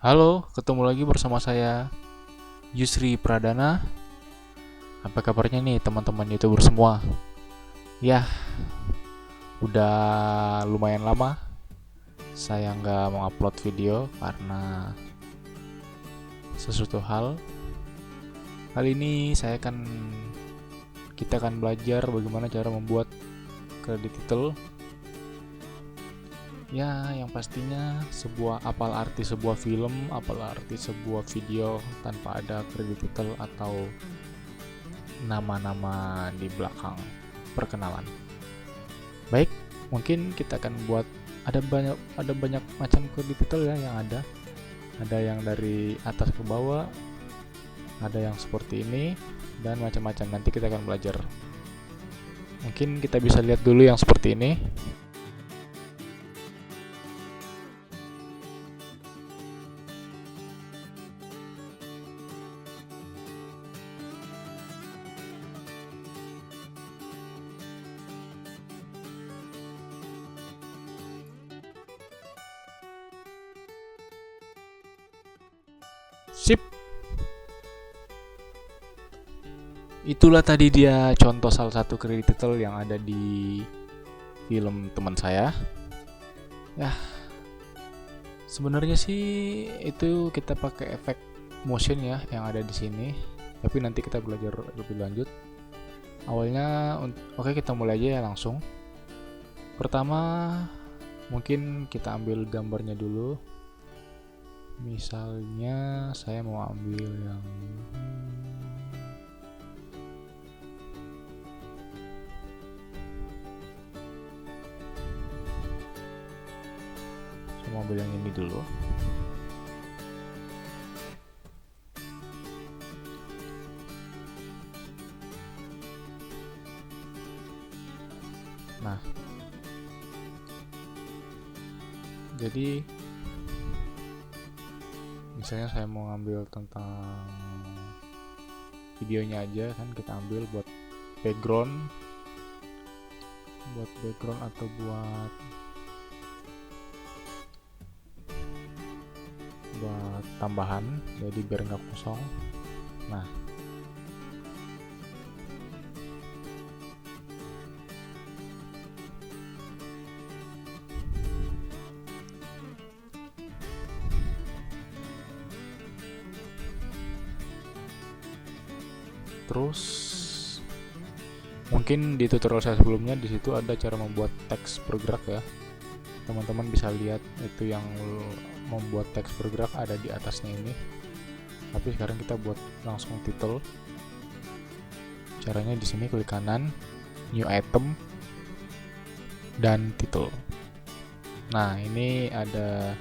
Halo, ketemu lagi bersama saya Yusri Pradana. Apa kabarnya nih teman-teman YouTuber semua? Ya, udah lumayan lama saya nggak mengupload video karena sesuatu hal. Kali ini kita akan belajar bagaimana cara membuat kredit title. Ya, yang pastinya apal arti sebuah film, apal arti sebuah video tanpa ada kredit title atau nama-nama di belakang perkenalan. Baik, mungkin kita akan buat ada banyak macam kredit title ya yang ada. Ada yang dari atas ke bawah, ada yang seperti ini dan macam-macam. Nanti kita akan belajar. Mungkin kita bisa lihat dulu yang seperti ini. Sip. Itulah tadi dia contoh salah satu kredit title yang ada di film teman saya. Ya, sebenarnya sih itu kita pakai efek motion ya yang ada di sini. Tapi nanti kita belajar lebih lanjut. Awalnya, oke kita mulai aja ya langsung. Pertama, mungkin kita ambil gambarnya dulu. Misalnya saya mau ambil yang ini dulu. Nah, jadi misalnya saya mau ngambil tentang videonya aja, kan kita ambil buat background atau buat tambahan, jadi biar nggak kosong. Nah, terus mungkin di tutorial saya sebelumnya di situ ada cara membuat teks bergerak ya. Teman-teman bisa lihat itu yang membuat teks bergerak ada di atasnya ini. Tapi sekarang kita buat langsung title. Caranya di sini klik kanan, new item, dan title. Nah, ini ada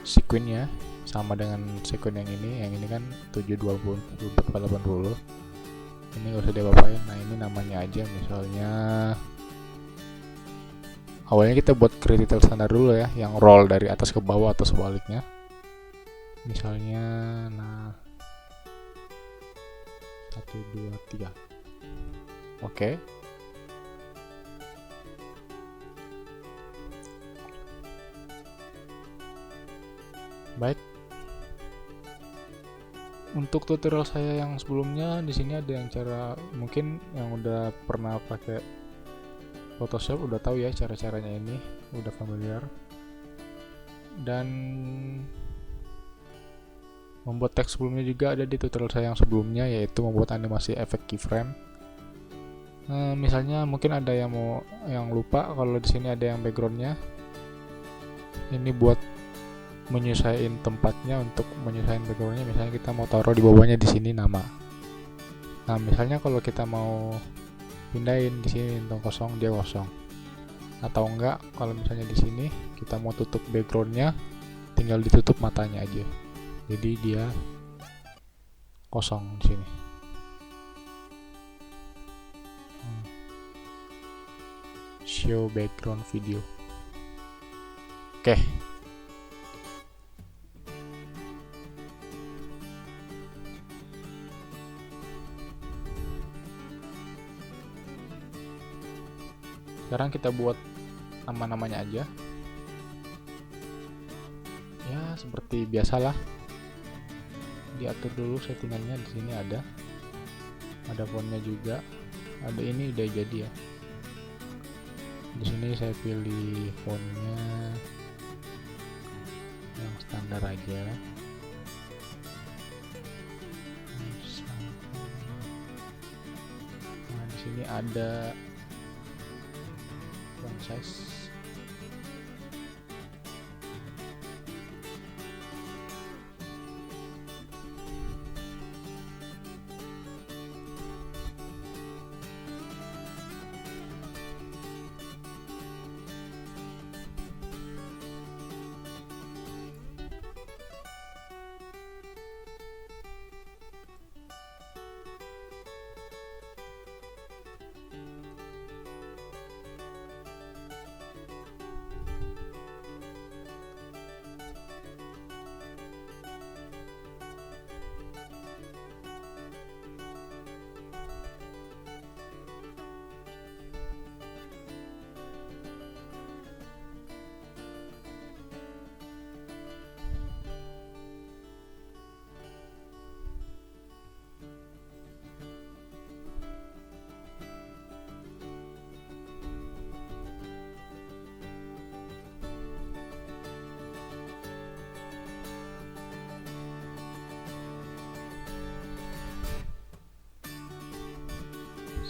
sequence-nya sama dengan sequence yang ini. Yang ini kan 720 80. Ini nggak usah diapa-apain. Nah, ini namanya aja misalnya. Awalnya kita buat kredit title standar dulu ya, yang roll dari atas ke bawah atau sebaliknya. Misalnya, nah 1, 2, 3. Oke. Baik. Untuk tutorial saya yang sebelumnya di sini ada yang cara, mungkin yang udah pernah pakai Photoshop udah tahu ya cara-caranya, ini udah familiar. Dan membuat teks sebelumnya juga ada di tutorial saya yang sebelumnya, yaitu membuat animasi efek keyframe. Misalnya mungkin ada yang lupa kalau di sini ada yang backgroundnya. Ini buat menyesuaikan tempatnya, untuk menyesuaikan backgroundnya. Misalnya kita mau taruh di bawahnya di sini nama. Nah, misalnya kalau kita mau pindahin di sini tentang kosong, dia kosong. Atau enggak, kalau misalnya di sini kita mau tutup backgroundnya, tinggal ditutup matanya aja. Jadi dia kosong di sini. Show background video. Oke. Sekarang kita buat nama-namanya aja. ya seperti biasalah, diatur dulu settingannya. Di sini ada fontnya juga, ada ini udah jadi ya. Di sini saya pilih fontnya yang standar aja. Nah, di sini ada font size.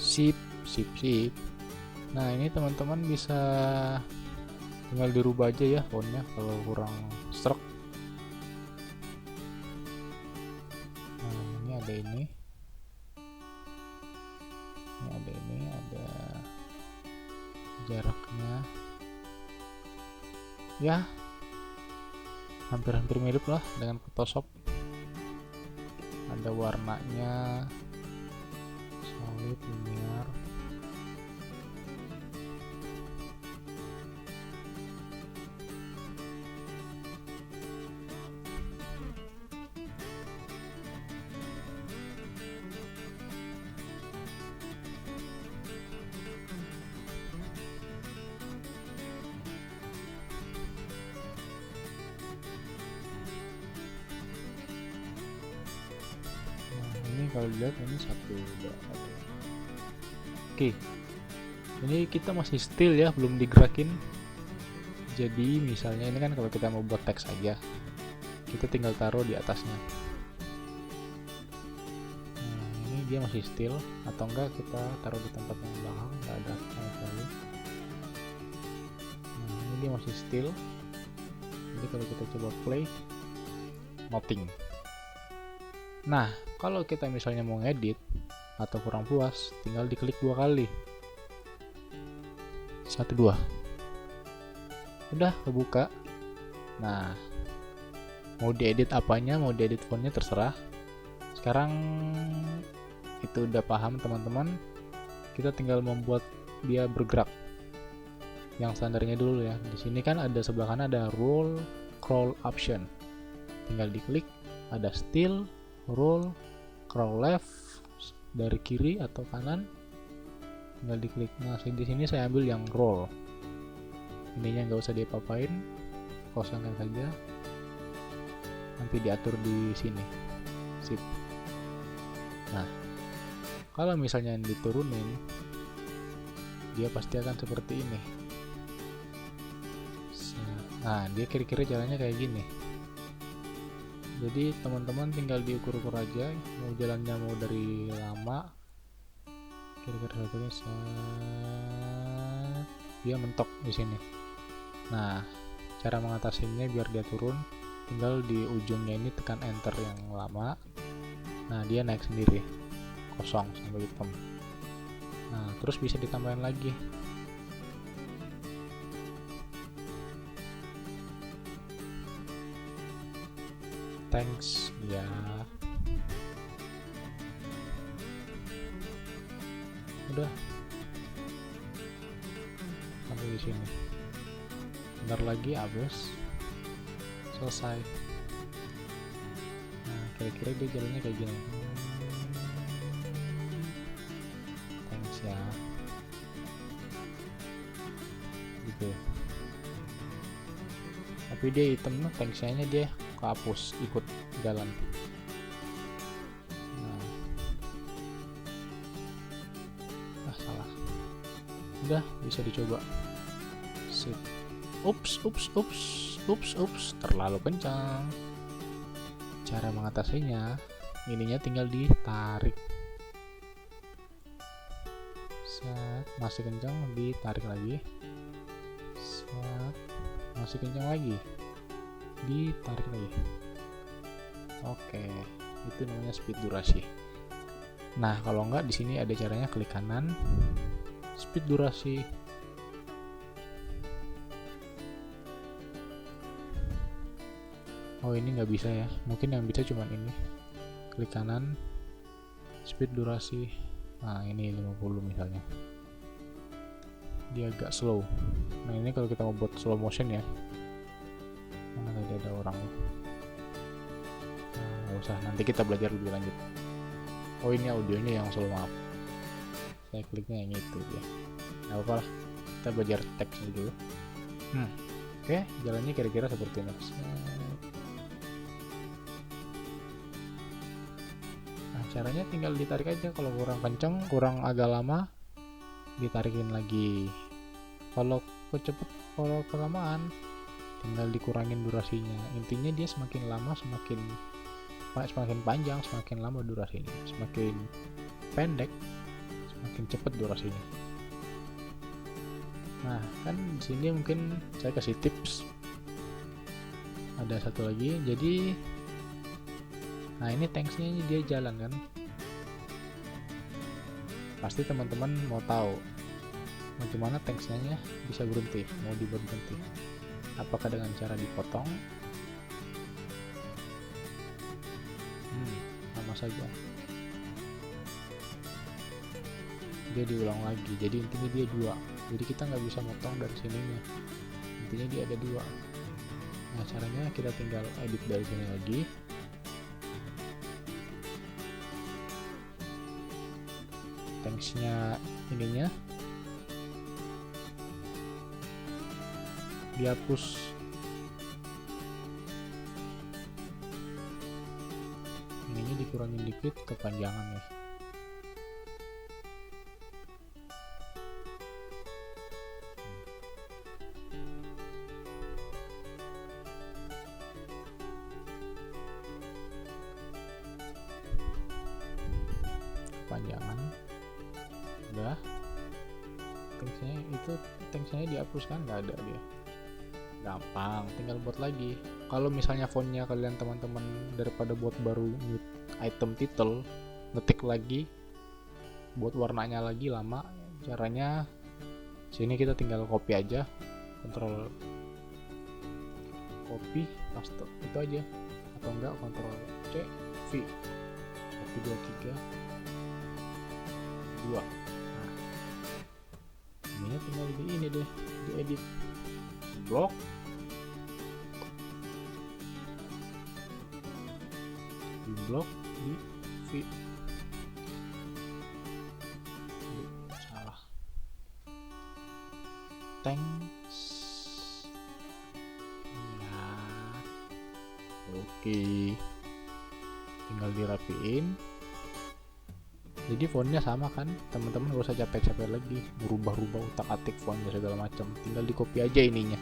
Sip. Nah, ini teman-teman bisa tinggal dirubah aja ya fontnya kalau kurang stroke. Nah, ini ada jaraknya ya, hampir mirip lah dengan Photoshop. Ada warnanya solid, linear. Kalau dilihat ini 1, 2, 3. Oke, ini kita masih still ya, belum digerakin. Jadi misalnya ini kan kalau kita mau buat teks aja, kita tinggal taruh di atasnya. Nah, ini dia masih still, atau enggak kita taruh di tempat yang belakang, nggak ada sama sekali. Nah, ini dia masih still. Jadi kalau kita coba play, nothing. Nah, kalau kita misalnya mau ngedit atau kurang puas, tinggal diklik 2 kali. 1, 2. Udah kebuka. Nah, mau diedit apanya, mau diedit fontnya terserah. Sekarang itu udah paham teman-teman. Kita tinggal membuat dia bergerak. Yang standarnya dulu ya. Di sini kan ada sebelah kanan ada roll scroll option. Tinggal diklik, ada still, roll, scroll left dari kiri atau kanan, tinggal diklik. Nah, di sini saya ambil yang roll. Ininya nggak usah diapa-apain, kosongkan saja. Nanti diatur di sini. Sip. Nah, kalau misalnya diturunin, dia pasti akan seperti ini. Nah, dia kira-kira jalannya kayak gini. Jadi teman-teman tinggal diukur-ukur aja, mau jalannya mau dari lama, kira-kira satunya dia mentok di sini. Nah, cara mengatasinya biar dia turun, tinggal di ujungnya ini tekan enter yang lama. Nah, dia naik sendiri, kosong sampai hitam. Nah, terus bisa ditambahin lagi. Thanks ya. Udah sampai di sini. Bentar lagi habis, selesai. Nah, kira-kira dia jalannya kayak gini. Thanks ya. Gitu. tapi dia hitam, tanksnya dia kehapus ikut jalan. Salah, udah bisa dicoba. Sip. Ups, terlalu kencang. Cara mengatasinya, ininya tinggal ditarik. Set, masih kencang, ditarik lagi. Set, masih kencang lagi, ditarik lagi. Oke, itu namanya speed durasi. Nah, kalau enggak di sini ada caranya, klik kanan, speed durasi. Oh, ini nggak bisa ya, mungkin yang bisa cuman ini, klik kanan, speed durasi. Nah, ini 50 misalnya, dia agak slow. Nah, ini kalau kita mau buat slow motion ya, mana tadi ada orang. Nah, nggak usah, nanti kita belajar lebih lanjut. Oh, ini audionya yang slow, maaf, saya kliknya yang itu ya, nggak apa-apa lah, kita belajar teks dulu. Oke, jalannya kira-kira seperti ini. Nah, caranya tinggal ditarik aja, kalau kurang kenceng, kurang agak lama, ditarikin lagi. Kalau kelamaan, tinggal dikurangin durasinya. Intinya dia semakin lama semakin panjang, semakin lama durasinya. Semakin pendek, semakin cepat durasinya. Nah, kan di sini mungkin saya kasih tips. Ada satu lagi, jadi nah ini tanksnya dia jalan kan. Pasti teman-teman mau tahu bagaimana tanksnya bisa berhenti, mau dibuat berhenti. Apakah dengan cara dipotong? Sama saja. Dia diulang lagi. Jadi intinya dia dua. Jadi kita nggak bisa motong dari sininya. Intinya dia ada dua. Nah, caranya kita tinggal edit dari sini lagi. Tanksnya ininya dihapus. Ininya dikurangin dikit kepanjangan ya. Kepanjangan udah. Tanksnya dihapus kan, nggak ada dia. Gampang, tinggal buat lagi. Kalau misalnya fontnya kalian teman-teman daripada buat baru item title, ngetik lagi, buat warnanya lagi lama. Caranya sini kita tinggal copy aja, kontrol copy paste itu aja, atau enggak kontrol C V 1 2 3 2. Nah, ini tinggal di ini deh, diedit blok. Di blok di V. Salah. Thanks. Ya. Oke. Tinggal dirapiin. Jadi fontnya sama kan, teman-teman gak usah capek-capek lagi merubah-rubah utak-atik fontnya segala macam. Tinggal di copy aja ininya.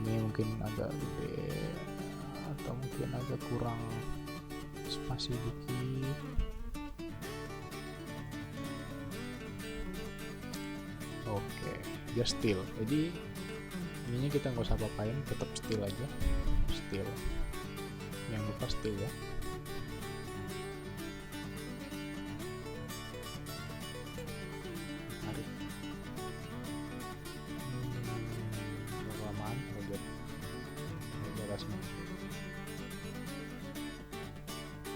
Ini mungkin agak gede atau mungkin agak kurang spasi dikit. Oke, biar still. Jadi ininya kita nggak usah apain, tetap still aja. Still. Yang lupa still ya.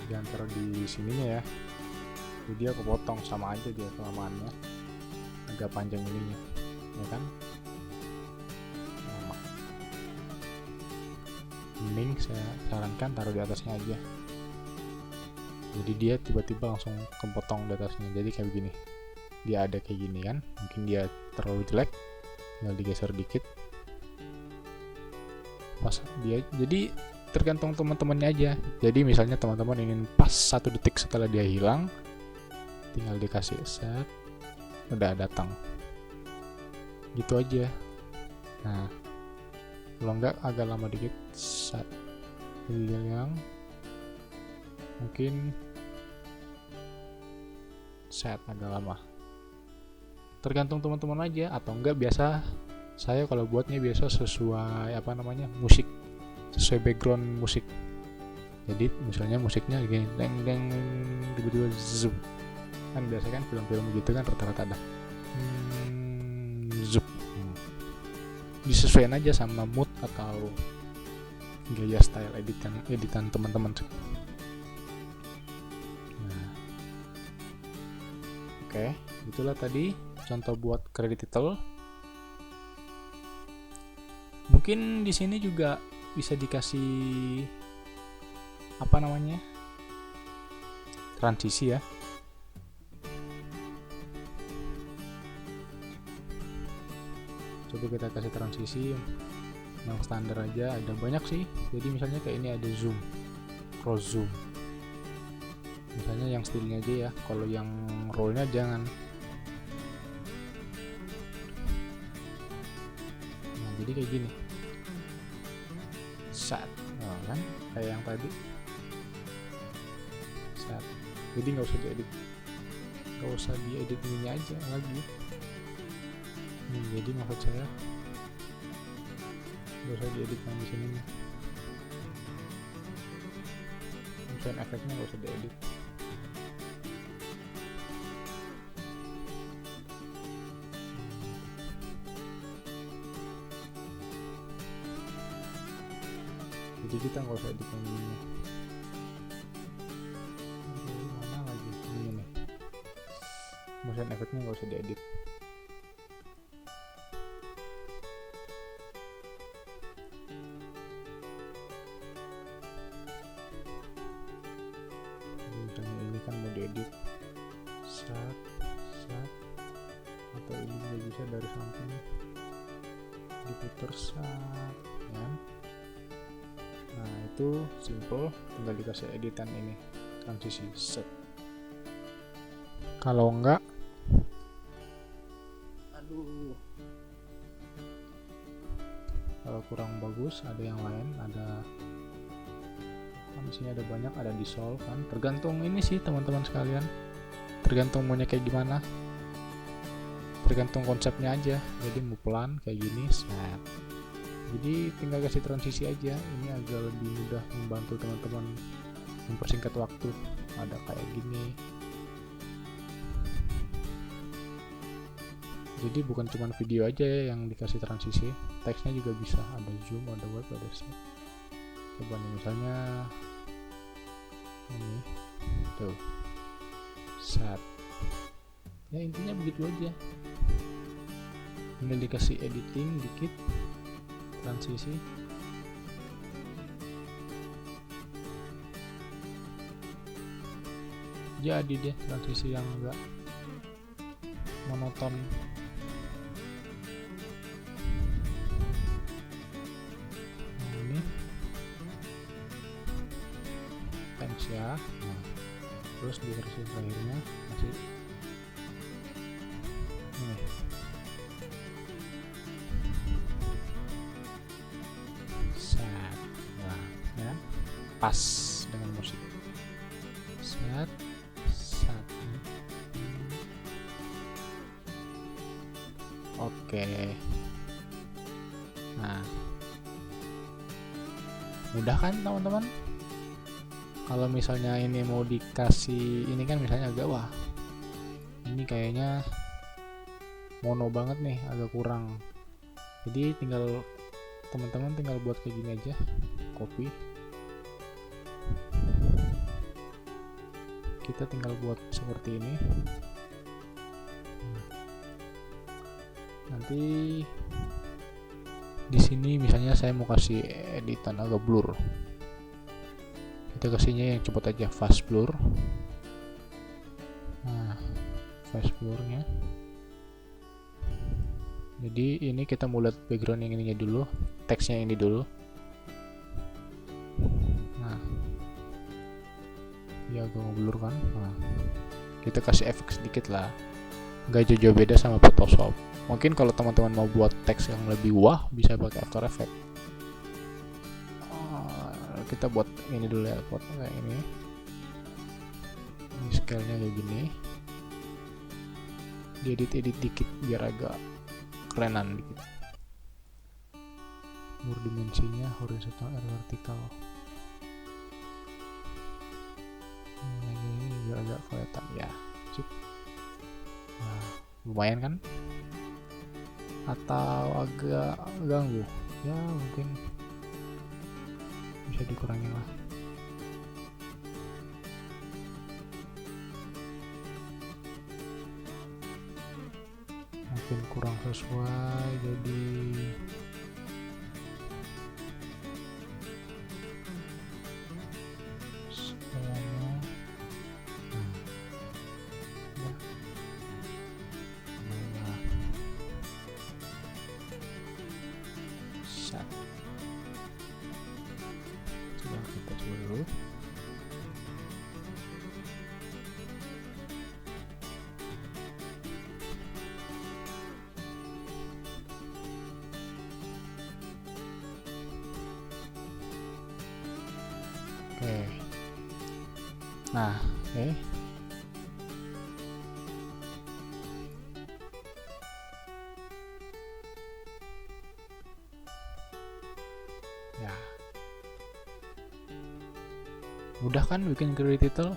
Jangan taruh di sininya ya, jadi dia kepotong, sama aja dia kelamaannya, agak panjang ininya ya kan. Mending saya sarankan taruh di atasnya aja, jadi dia tiba-tiba langsung kepotong di atasnya. Jadi kayak begini, dia ada kayak gini kan, mungkin dia terlalu jelek, tinggal digeser dikit. pas dia. Jadi tergantung teman-temannya aja. Jadi misalnya teman-teman ingin pas 1 detik setelah dia hilang, tinggal dikasih set, udah datang gitu aja. Nah kalau enggak agak lama dikit, set hilang, mungkin set agak lama, tergantung teman-teman aja. Atau enggak biasa saya kalau buatnya biasa sesuai musik, sesuai background musik. Jadi misalnya musiknya gini, deng deng, tiba-tiba zoom, kan biasa kan film-film gitu kan rata-rata ada zoom. Disesuaikan aja sama mood atau gaya style editan teman-teman. Nah, oke, itulah tadi contoh buat credit title. Mungkin di sini juga bisa dikasih transisi ya. Coba kita kasih transisi yang standar aja, ada banyak sih. Jadi misalnya kayak ini ada zoom, cross zoom. Misalnya yang stylenya aja ya, kalau yang rollnya jangan. Nah, jadi kayak gini. Set, nah, kan kayak yang tadi. Set. Jadi nggak usah diedit ini aja lagi. Jadi maksud saya nggak usah diedit yang di sini nih. Sound efeknya nggak usah diedit. Jadi kita nggak usah edit yang ini. Mana lagi ini nih. Motion efeknya nggak usah diedit. Kan mau diedit set, atau ini juga bisa dari samping diputer set ya. Nah itu simple, tinggal dikasih editan ini transisi set. Kalau enggak kalau kurang bagus ada yang lain, ada di sini ada banyak, ada dissolve kan, tergantung ini sih teman-teman sekalian, tergantung maunya kayak gimana, tergantung konsepnya aja. Jadi mau pelan kayak gini set, jadi tinggal kasih transisi aja. Ini agak lebih mudah membantu teman-teman mempersingkat waktu. Ada kayak gini, jadi bukan cuma video aja ya yang dikasih transisi, teksnya juga bisa, ada zoom, ada web, ada set. Coba nih misalnya ini tuh set ya, intinya begitu aja. Ini dikasih editing dikit, transisi, jadi deh transisi yang enggak monoton. Ya, nah, terus di versi terakhirnya masih ini set, nah ya pas dengan musik set. Oke, nah mudah kan teman-teman. Kalau misalnya ini mau dikasih ini kan misalnya agak wah ini kayaknya mono banget nih, agak kurang. Jadi teman-teman tinggal buat kayak gini aja, copy, kita tinggal buat seperti ini. Nanti di sini misalnya saya mau kasih editan agak blur, kita kasihnya yang cepet aja, fast blur. Nah fast blurnya, jadi ini kita mau lihat background yang ininya dulu, teksnya ini dulu. ya agak ngeblur kan. Nah, kita kasih efek sedikit lah, nggak jauh-jauh beda sama Photoshop. Mungkin kalau teman-teman mau buat teks yang lebih wah bisa pakai After Effects. Kita buat ini dulu ya, buat kayak ini scale-nya kayak gini, diedit dikit biar agak kerenan dikit. Mur dimensinya horizontal dan vertikal, ini biar agak kelihatan ya. Cip. Nah, lumayan kan? Atau agak ganggu ya, mungkin bisa dikurangi lah. Mungkin kurang sesuai, jadi semuanya coba kita coba dulu. Oke. Nah, oke. Ya. Mudah kan bikin create title?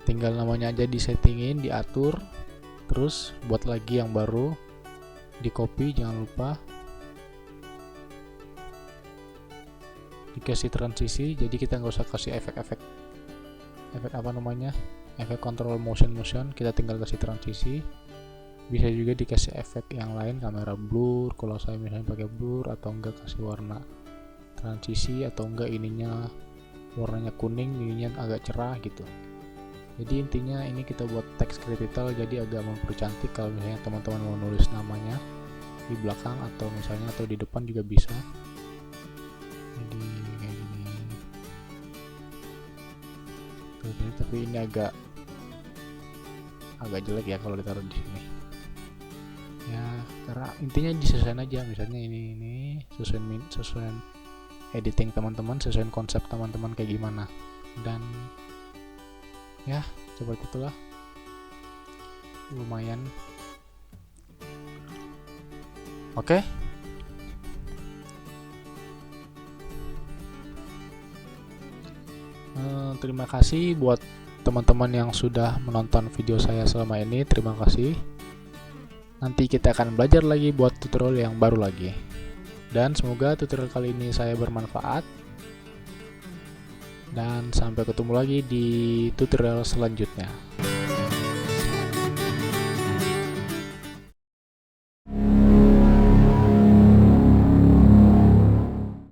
Tinggal namanya aja disettingin, diatur, terus buat lagi yang baru, di copy jangan lupa. Dikasih transisi, jadi kita nggak usah kasih efek apa namanya, efek control motion, kita tinggal kasih transisi. Bisa juga dikasih efek yang lain, kamera blur kalau saya misalnya pakai blur, atau enggak kasih warna transisi, atau enggak ininya warnanya kuning, ininya agak cerah gitu. Jadi intinya ini kita buat teks title jadi agak mempercantik. Kalau misalnya teman-teman mau nulis namanya di belakang atau misalnya atau di depan juga bisa. Jadi kayak gini. Tapi ini agak jelek ya kalau ditaruh di sini. Ya, karena intinya disesuaikan aja. Misalnya ini sesuaikan editing teman-teman, sesuaikan konsep teman-teman kayak gimana. Dan ya, seperti itulah. Lumayan. Oke. Terima kasih buat teman-teman yang sudah menonton video saya selama ini. Terima kasih. Nanti kita akan belajar lagi buat tutorial yang baru lagi. Dan semoga tutorial kali ini saya bermanfaat. Dan sampai ketemu lagi di tutorial selanjutnya.